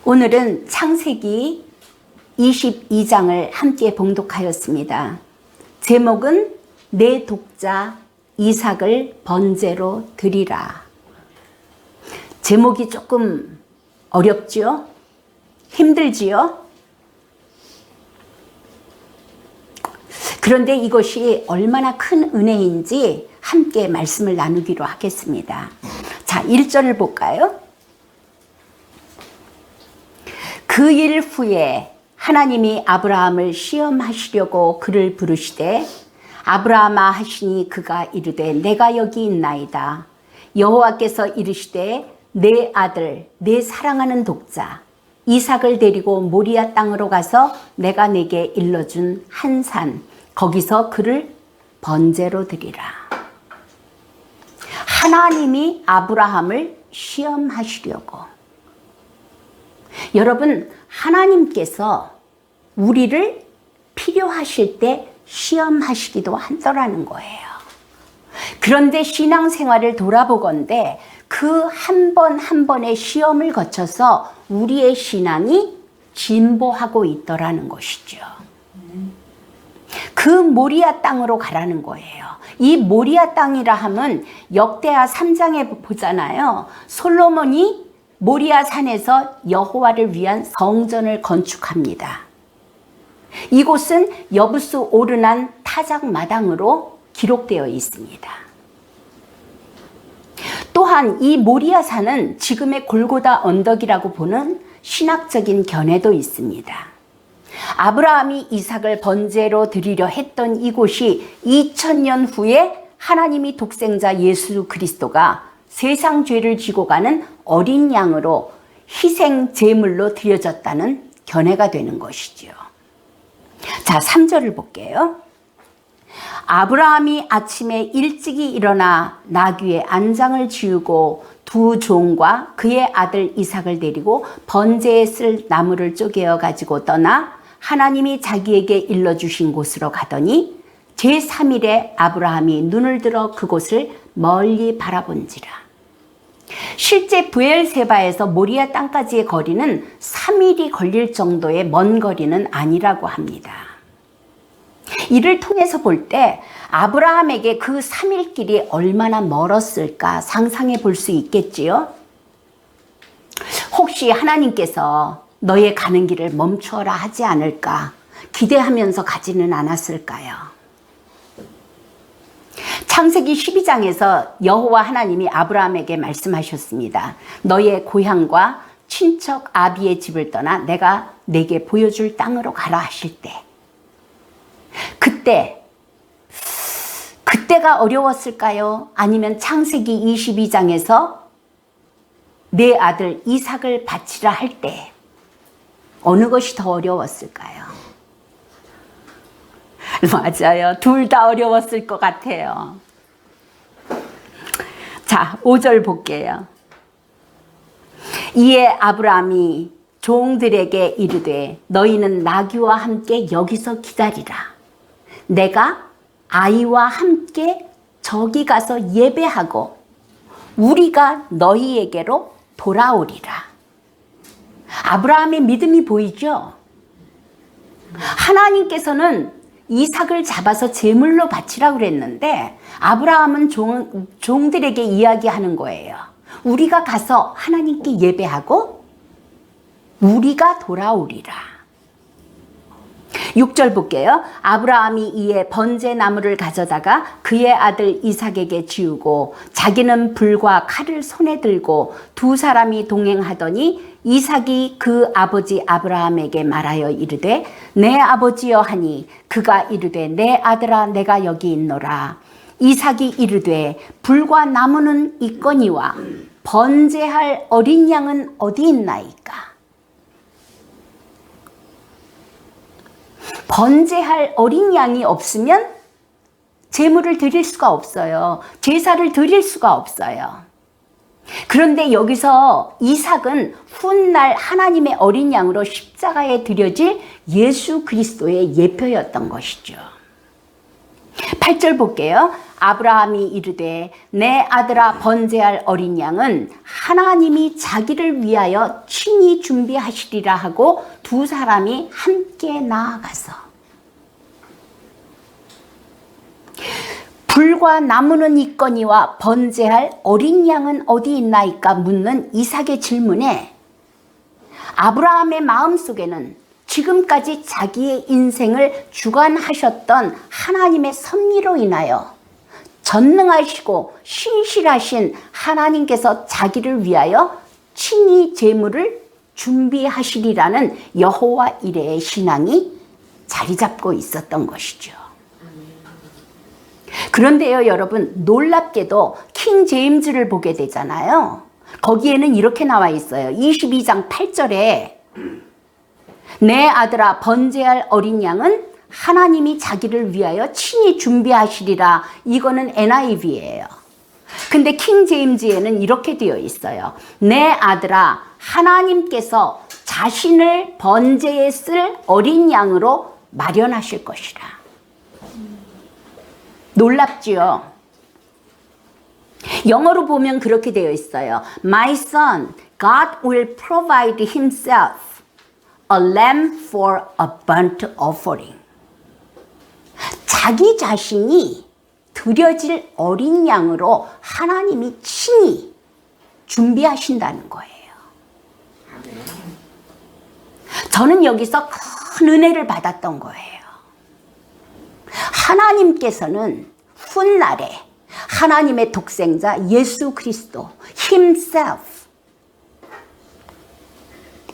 오늘은 창세기 22장을 함께 봉독하였습니다. 제목은 내 독자 이삭을 번제로 드리라. 제목이 조금 어렵지요? 힘들지요? 그런데 이것이 얼마나 큰 은혜인지 함께 말씀을 나누기로 하겠습니다. 자, 1절을 볼까요? 그 일 후에 하나님이 아브라함을 시험하시려고 그를 부르시되 아브라함아 하시니 그가 이르되 내가 여기 있나이다. 여호와께서 이르시되 내 아들 내 사랑하는 독자 이삭을 데리고 모리아 땅으로 가서 내가 내게 일러준 한 산 거기서 그를 번제로 드리라. 하나님이 아브라함을 시험하시려고. 여러분, 하나님께서 우리를 필요하실 때 시험하시기도 한다라는 거예요. 그런데 신앙생활을 돌아보건대 그 한 번 한 번의 시험을 거쳐서 우리의 신앙이 진보하고 있더라는 것이죠. 그 모리아 땅으로 가라는 거예요. 이 모리아 땅이라 하면 역대하 3장에 보잖아요. 솔로몬이 모리아 산에서 여호와를 위한 성전을 건축합니다. 이곳은 여부수 오르난 타작 마당으로 기록되어 있습니다. 또한 이 모리아 산은 지금의 골고다 언덕이라고 보는 신학적인 견해도 있습니다. 아브라함이 이삭을 번제로 드리려 했던 이곳이 2000년 후에 하나님이 독생자 예수 그리스도가 세상 죄를 지고 가는 어린 양으로 희생 제물로 드려졌다는 견해가 되는 것이죠. 자, 3절을 볼게요. 아브라함이 아침에 일찍이 일어나 나귀의 안장을 지우고 두 종과 그의 아들 이삭을 데리고 번제에 쓸 나무를 쪼개어 가지고 떠나 하나님이 자기에게 일러주신 곳으로 가더니 제3일에 아브라함이 눈을 들어 그곳을 멀리 바라본지라. 실제 브엘세바에서 모리아 땅까지의 거리는 3일이 걸릴 정도의 먼 거리는 아니라고 합니다. 이를 통해서 볼 때 아브라함에게 그 3일 길이 얼마나 멀었을까 상상해 볼 수 있겠지요? 혹시 하나님께서 너의 가는 길을 멈추어라 하지 않을까 기대하면서 가지는 않았을까요? 창세기 12장에서 여호와 하나님이 아브라함에게 말씀하셨습니다. 너의 고향과 친척 아비의 집을 떠나 내가 내게 보여줄 땅으로 가라 하실 때 그때가 어려웠을까요? 아니면 창세기 22장에서 내 아들 이삭을 바치라 할 때 어느 것이 더 어려웠을까요? 맞아요. 둘 다 어려웠을 것 같아요. 자, 5절 볼게요. 이에 아브라함이 종들에게 이르되 너희는 나귀와 함께 여기서 기다리라. 내가 아이와 함께 저기 가서 예배하고 우리가 너희에게로 돌아오리라. 아브라함의 믿음이 보이죠? 하나님께서는 이삭을 잡아서 제물로 바치라고 그랬는데 아브라함은 종들에게 이야기하는 거예요. 우리가 가서 하나님께 예배하고 우리가 돌아오리라. 6절 볼게요. 아브라함이 이에 번제 나무를 가져다가 그의 아들 이삭에게 지우고 자기는 불과 칼을 손에 들고 두 사람이 동행하더니 이삭이 그 아버지 아브라함에게 말하여 이르되 내 아버지여 하니 그가 이르되 내 아들아 내가 여기 있노라. 이삭이 이르되 불과 나무는 있거니와 번제할 어린 양은 어디 있나이까. 번제할 어린 양이 없으면 제물을 드릴 수가 없어요. 제사를 드릴 수가 없어요. 그런데 여기서 이삭은 훗날 하나님의 어린 양으로 십자가에 드려질 예수 그리스도의 예표였던 것이죠. 8절 볼게요. 아브라함이 이르되 내 아들아 번제할 어린 양은 하나님이 자기를 위하여 친히 준비하시리라 하고 두 사람이 함께 나아가서 불과 나무는 있거니와 번제할 어린 양은 어디 있나이까 묻는 이삭의 질문에 아브라함의 마음속에는 지금까지 자기의 인생을 주관하셨던 하나님의 섭리로 인하여 전능하시고 신실하신 하나님께서 자기를 위하여 친히 제물을 준비하시리라는 여호와 이레의 신앙이 자리 잡고 있었던 것이죠. 그런데요, 여러분, 놀랍게도 킹 제임스를 보게 되잖아요. 거기에는 이렇게 나와 있어요. 22장 8절에 내 아들아 번제할 어린 양은 하나님이 자기를 위하여 친히 준비하시리라. 이거는 NIV예요. 근데 킹 제임스에는 이렇게 되어 있어요. 내 아들아 하나님께서 자신을 번제에 쓸 어린 양으로 마련하실 것이라. 놀랍지요? 영어로 보면 그렇게 되어 있어요. My son, God will provide himself a lamb for a burnt offering. 자기 자신이 드려질 어린 양으로 하나님이 친히 준비하신다는 거예요. 저는 여기서 큰 은혜를 받았던 거예요. 하나님께서는 훗날에 하나님의 독생자 예수 그리스도 himself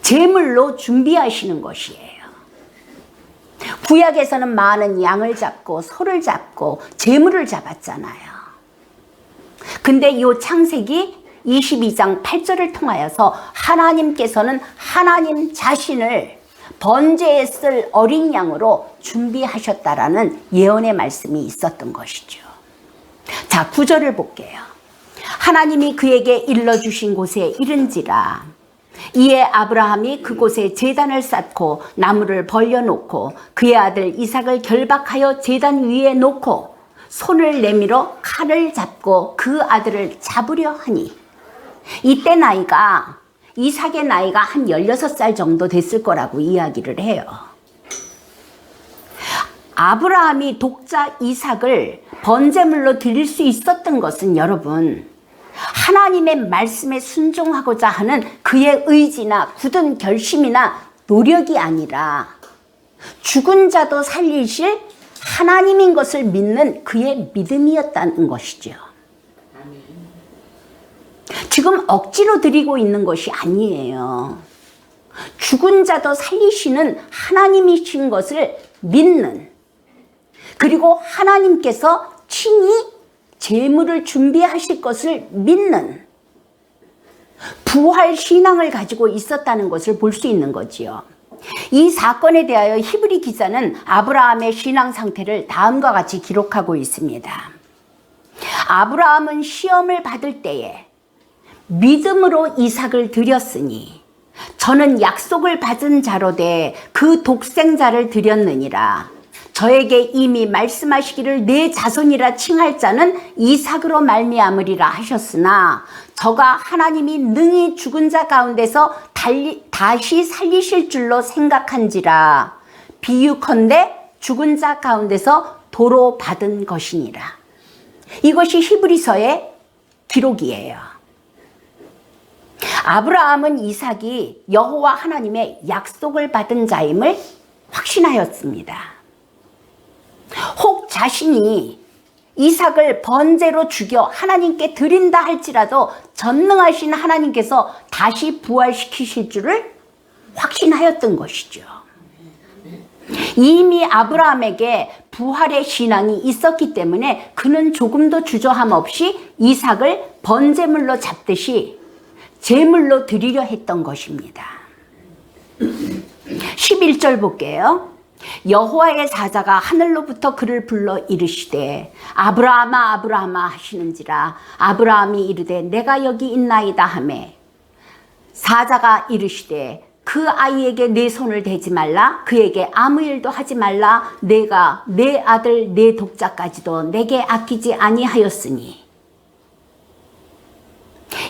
제물로 준비하시는 것이에요. 구약에서는 많은 양을 잡고 소를 잡고 제물을 잡았잖아요. 근데 이 창세기 22장 8절을 통하여서 하나님께서는 하나님 자신을 번제에 쓸 어린 양으로 준비하셨다라는 예언의 말씀이 있었던 것이죠. 자, 9절을 볼게요. 하나님이 그에게 일러주신 곳에 이른지라. 이에 아브라함이 그곳에 제단을 쌓고 나무를 벌려놓고 그의 아들 이삭을 결박하여 제단 위에 놓고 손을 내밀어 칼을 잡고 그 아들을 잡으려 하니 이때 나이가 이삭의 나이가 한 16살 정도 됐을 거라고 이야기를 해요. 아브라함이 독자 이삭을 번제물로 드릴 수 있었던 것은 여러분 하나님의 말씀에 순종하고자 하는 그의 의지나 굳은 결심이나 노력이 아니라 죽은 자도 살리실 하나님인 것을 믿는 그의 믿음이었다는 것이죠. 지금 억지로 드리고 있는 것이 아니에요. 죽은 자도 살리시는 하나님이신 것을 믿는, 그리고 하나님께서 친히 제물을 준비하실 것을 믿는 부활 신앙을 가지고 있었다는 것을 볼 수 있는 거지요. 이 사건에 대하여 히브리 기자는 아브라함의 신앙 상태를 다음과 같이 기록하고 있습니다. 아브라함은 시험을 받을 때에 믿음으로 이삭을 드렸으니 저는 약속을 받은 자로 돼 그 독생자를 드렸느니라. 저에게 이미 말씀하시기를 내 자손이라 칭할 자는 이삭으로 말미암으리라 하셨으나 저가 하나님이 능히 죽은 자 가운데서 다시 살리실 줄로 생각한지라. 비유컨대 죽은 자 가운데서 도로 받은 것이니라. 이것이 히브리서의 기록이에요. 아브라함은 이삭이 여호와 하나님의 약속을 받은 자임을 확신하였습니다. 혹 자신이 이삭을 번제로 죽여 하나님께 드린다 할지라도 전능하신 하나님께서 다시 부활시키실 줄을 확신하였던 것이죠. 이미 아브라함에게 부활의 신앙이 있었기 때문에 그는 조금도 주저함 없이 이삭을 번제물로 잡듯이 제물로 드리려 했던 것입니다. 11절 볼게요. 여호와의 사자가 하늘로부터 그를 불러 이르시되 아브라함아 아브라함아 하시는지라. 아브라함이 이르되 내가 여기 있나이다 하매 사자가 이르시되 그 아이에게 내 손을 대지 말라. 그에게 아무 일도 하지 말라. 내가 내 아들 내 독자까지도 내게 아끼지 아니하였으니.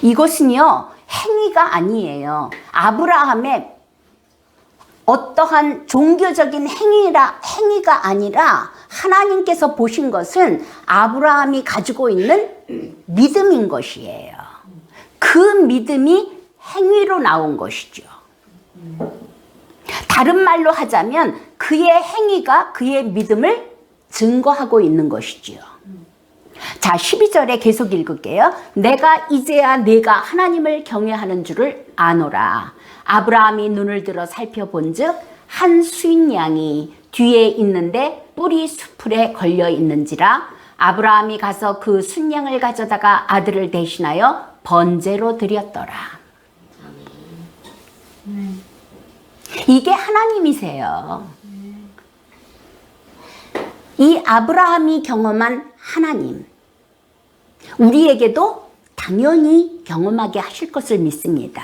이것은요, 행위가 아니에요. 아브라함의 어떠한 종교적인 행위가 아니라 하나님께서 보신 것은 아브라함이 가지고 있는 믿음인 것이에요. 그 믿음이 행위로 나온 것이죠. 다른 말로 하자면 그의 행위가 그의 믿음을 증거하고 있는 것이지요. 자, 12절에 계속 읽을게요. 내가 이제야 내가 하나님을 경외하는 줄을 아노라. 아브라함이 눈을 들어 살펴본즉 한 수인 양이 뒤에 있는데 뿔이 수풀에 걸려 있는지라. 아브라함이 가서 그 순양을 가져다가 아들을 대신하여 번제로 드렸더라. 이게 하나님이세요. 이 아브라함이 경험한 하나님, 우리에게도 당연히 경험하게 하실 것을 믿습니다.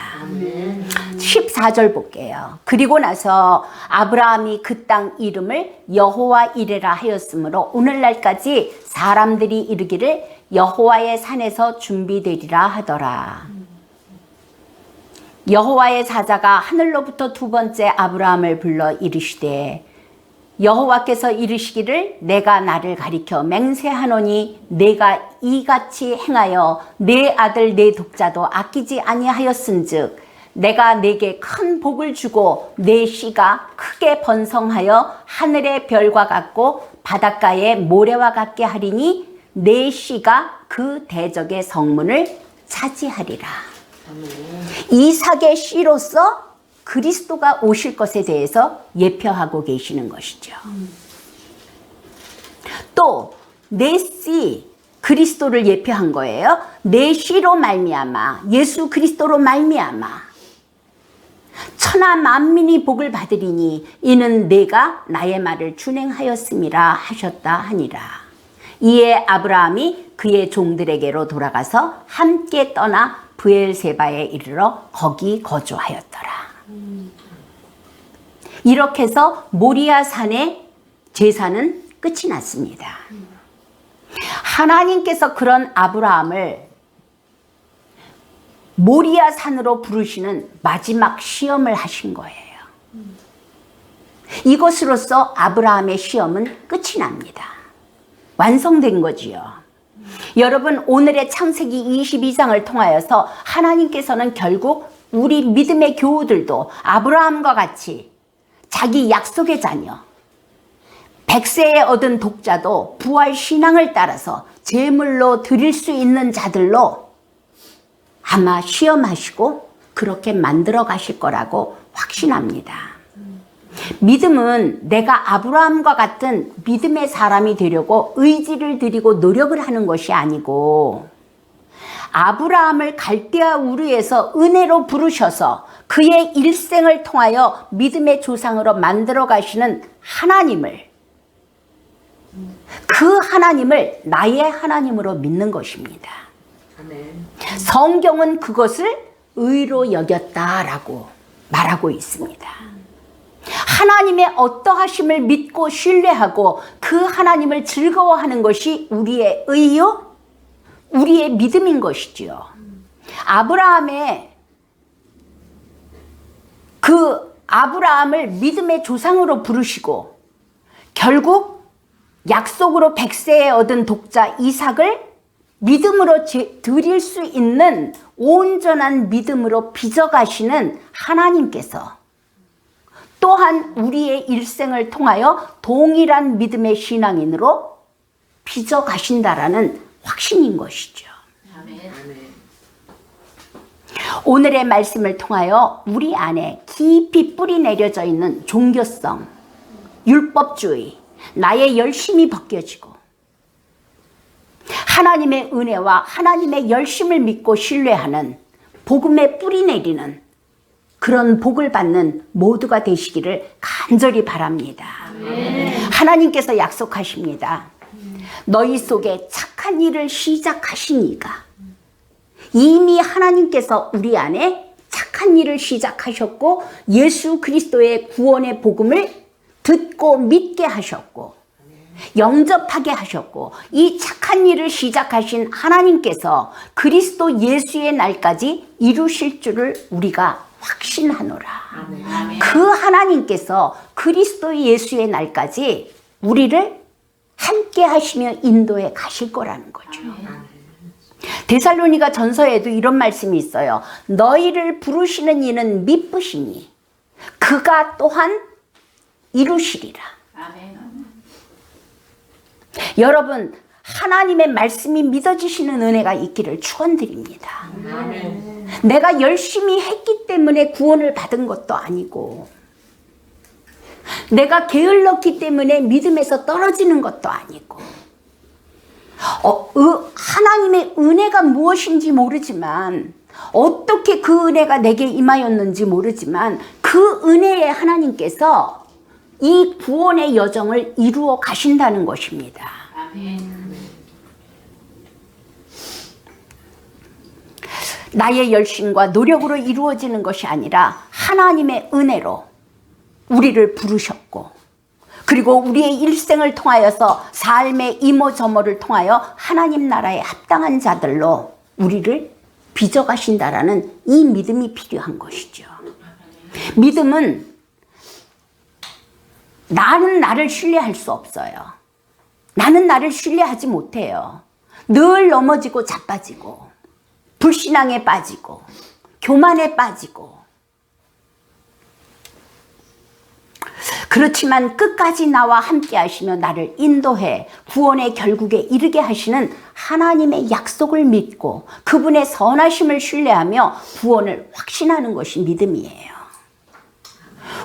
14절 볼게요. 그리고 나서 아브라함이 그 땅 이름을 여호와 이레라 하였으므로 오늘날까지 사람들이 이르기를 여호와의 산에서 준비되리라 하더라. 여호와의 사자가 하늘로부터 두 번째 아브라함을 불러 이르시되 여호와께서 이르시기를 내가 나를 가리켜 맹세하노니 내가 이같이 행하여 내 아들 내 독자도 아끼지 아니하였은즉 내가 내게 큰 복을 주고 내 씨가 크게 번성하여 하늘의 별과 같고 바닷가의 모래와 같게 하리니 내 씨가 그 대적의 성문을 차지하리라. 이삭의 씨로서 그리스도가 오실 것에 대해서 예표하고 계시는 것이죠. 또 내 씨 그리스도를 예표한 거예요. 내 씨로 말미암아 예수 그리스도로 말미암아 천하 만민이 복을 받으리니 이는 내가 나의 말을 준행하였음이라 하셨다 하니라. 이에 아브라함이 그의 종들에게로 돌아가서 함께 떠나 브엘세바에 이르러 거기 거주하였더라. 이렇게 해서 모리아 산의 제사는 끝이 났습니다. 하나님께서 그런 아브라함을 모리아 산으로 부르시는 마지막 시험을 하신 거예요. 이것으로써 아브라함의 시험은 끝이 납니다. 완성된 거지요. 여러분, 오늘의 창세기 22장을 통하여서 하나님께서는 결국 우리 믿음의 교우들도 아브라함과 같이 자기 약속의 자녀, 100세에 얻은 독자도 부활 신앙을 따라서 제물로 드릴 수 있는 자들로 아마 시험하시고 그렇게 만들어 가실 거라고 확신합니다. 믿음은 내가 아브라함과 같은 믿음의 사람이 되려고 의지를 들이고 노력을 하는 것이 아니고 아브라함을 갈대아 우르에서 은혜로 부르셔서 그의 일생을 통하여 믿음의 조상으로 만들어 가시는 하나님을, 그 하나님을 나의 하나님으로 믿는 것입니다. 성경은 그것을 의로 여겼다라고 말하고 있습니다. 하나님의 어떠하심을 믿고 신뢰하고 그 하나님을 즐거워하는 것이 우리의 의요, 우리의 믿음인 것이지요. 아브라함을 믿음의 조상으로 부르시고 결국 약속으로 100세에 얻은 독자 이삭을 믿음으로 드릴 수 있는 온전한 믿음으로 빚어가시는 하나님께서 또한 우리의 일생을 통하여 동일한 믿음의 신앙인으로 빚어가신다라는 확신인 것이죠. 오늘의 말씀을 통하여 우리 안에 깊이 뿌리 내려져 있는 종교성, 율법주의, 나의 열심이 벗겨지고 하나님의 은혜와 하나님의 열심을 믿고 신뢰하는 복음에 뿌리 내리는 그런 복을 받는 모두가 되시기를 간절히 바랍니다. 하나님께서 약속하십니다. 너희 속에 착한 일을 시작하신 이가 이미 하나님께서 우리 안에 착한 착한 일을 시작하셨고 예수 그리스도의 구원의 복음을 듣고 믿게 하셨고 영접하게 하셨고 이 착한 일을 시작하신 하나님께서 그리스도 예수의 날까지 이루실 줄을 우리가 확신하노라. 그 하나님께서 그리스도 예수의 날까지 우리를 함께 하시며 인도해 가실 거라는 거죠. 데살로니가 전서에도 이런 말씀이 있어요. 너희를 부르시는 이는 미쁘시니 그가 또한 이루시리라. 여러분, 하나님의 말씀이 믿어지시는 은혜가 있기를 축원드립니다. 내가 열심히 했기 때문에 구원을 받은 것도 아니고 내가 게을렀기 때문에 믿음에서 떨어지는 것도 아니고 하나님의 은혜가 무엇인지 모르지만 어떻게 그 은혜가 내게 임하였는지 모르지만 그 은혜의 하나님께서 이 구원의 여정을 이루어 가신다는 것입니다. 나의 열심과 노력으로 이루어지는 것이 아니라 하나님의 은혜로 우리를 부르셨고 그리고 우리의 일생을 통하여서 삶의 이모저모를 통하여 하나님 나라에 합당한 자들로 우리를 빚어가신다라는 이 믿음이 필요한 것이죠. 믿음은 나는 나를 신뢰할 수 없어요. 나는 나를 신뢰하지 못해요. 늘 넘어지고 자빠지고 불신앙에 빠지고 교만에 빠지고 그렇지만 끝까지 나와 함께 하시며 나를 인도해 구원의 결국에 이르게 하시는 하나님의 약속을 믿고 그분의 선하심을 신뢰하며 구원을 확신하는 것이 믿음이에요.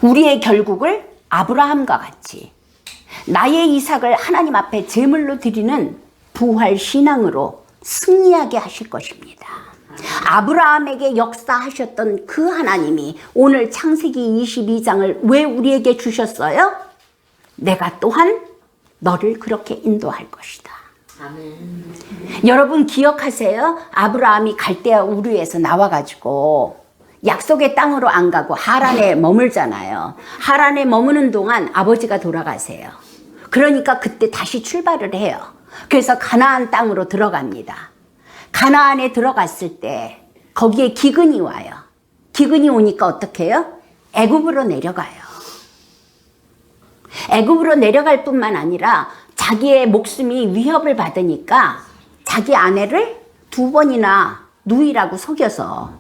우리의 결국을 아브라함과 같이 나의 이삭을 하나님 앞에 제물로 드리는 부활 신앙으로 승리하게 하실 것입니다. 아브라함에게 역사하셨던 그 하나님이 오늘 창세기 22장을 왜 우리에게 주셨어요? 내가 또한 너를 그렇게 인도할 것이다. 아멘. 여러분 기억하세요? 아브라함이 갈대아 우르에서 나와가지고 약속의 땅으로 안 가고 하란에 머물잖아요. 하란에 머무는 동안 아버지가 돌아가세요. 그러니까 그때 다시 출발을 해요. 그래서 가나안 땅으로 들어갑니다. 가나안에 들어갔을 때 거기에 기근이 와요. 기근이 오니까 어떻게 해요? 애굽으로 내려가요. 애굽으로 내려갈 뿐만 아니라 자기의 목숨이 위협을 받으니까 자기 아내를 2번이나 누이라고 속여서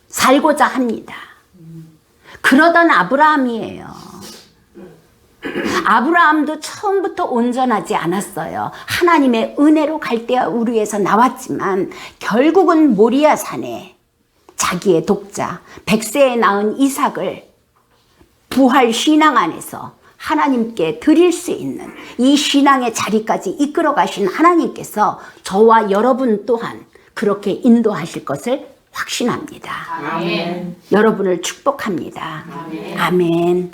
살고자 합니다. 그러던 아브라함이에요. 아브라함도 처음부터 온전하지 않았어요. 하나님의 은혜로 갈대아 우르에서 나왔지만 결국은 모리아 산에 자기의 독자 100세에 낳은 이삭을 부활 신앙 안에서 하나님께 드릴 수 있는 이 신앙의 자리까지 이끌어 가신 하나님께서 저와 여러분 또한 그렇게 인도하실 것을 확신합니다. 아멘. 여러분을 축복합니다. 아멘. 아멘.